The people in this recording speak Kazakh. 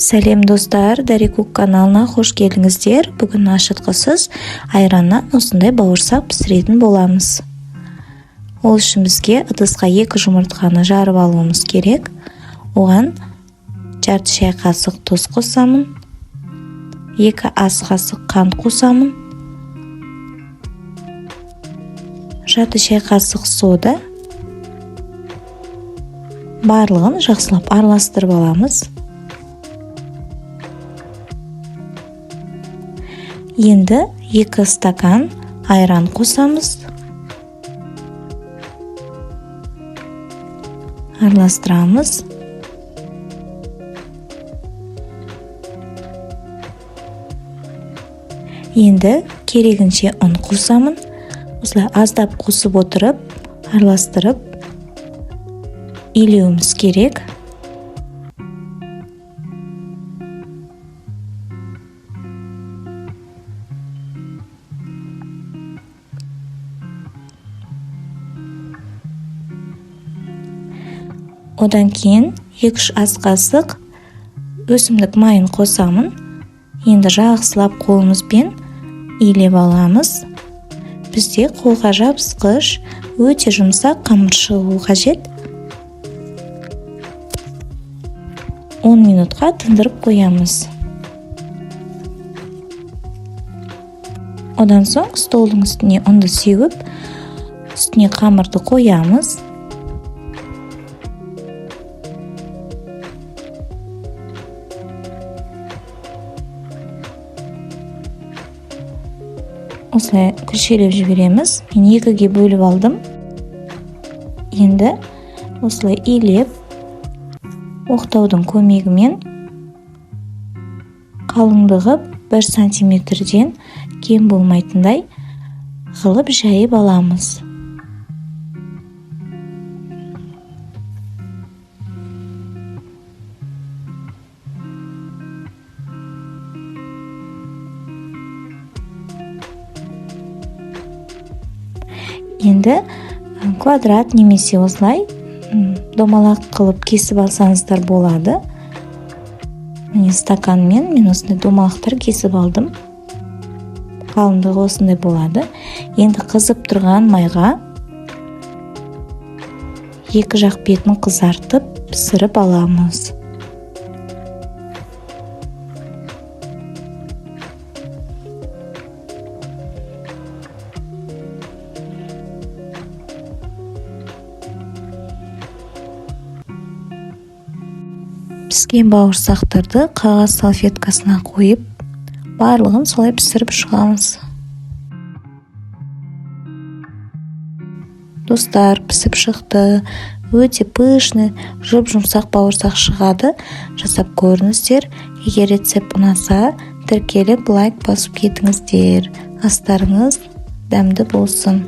Сәлем достар, Дарикук каналына хош келдіңіздер. Бүгін ашытқысыз айраннан осындай бауырсақ пісіретін боламыз. Ол үшін бізге ыдысқа 2 жұмыртқаны жарып алуымыз керек. Оған жарты шай қасық тұз қосамын, 2 ас қасық қант қосамын, жарты шай қасық сода. Барлығын жақсылап араластырып аламыз. Енді 2 стакан айран қосамыз. Араластырамыз. Енді керегінше ұн қосамын. Осылай аздап қосып отырып, араластырып илеуіміз керек. Одан кейін 2-3 ас қасық өсімдік майын қосамын. Енді жақсылап қолымызбен илеп аламыз. Бізде қолға жабысқыш, өте жұмсақ қамыр шығуы қажет. 10 минутқа тындырып қоямыз. Одан соң столдың үстіне ұнды сеуіп, үстіне қамырды қоямыз. Осылай күршелеп жібереміз. Мен 2-ге бөліп алдым. Енді осылай илеп, оқтаудың көмегімен қалыңдығы 1 сантиметрден кем болмайтындай қылып жайып аламыз. Енді квадрат немесе осылай домалақ қылып кесіп алсаңыздар болады. Міне стаканмен мен осындай домалақтар кесіп алдым. Қалыңдығы осындай болады. Енді қызып тұрған майға 2 жақ бетін қызартып пісіріп аламыз. Піскен бауырсақтарды қағаз салфеткасына қойып, барлығын солай пісіріп шығамыз. Достар, пісіп шықты. Өте пышны, жұп-жұмсақ бауырсақ шығады. Жасап көріңіздер. Егер рецепт ұнаса, тіркеліп лайк басып кетіңіздер. Астарыңыз дәмді болсын.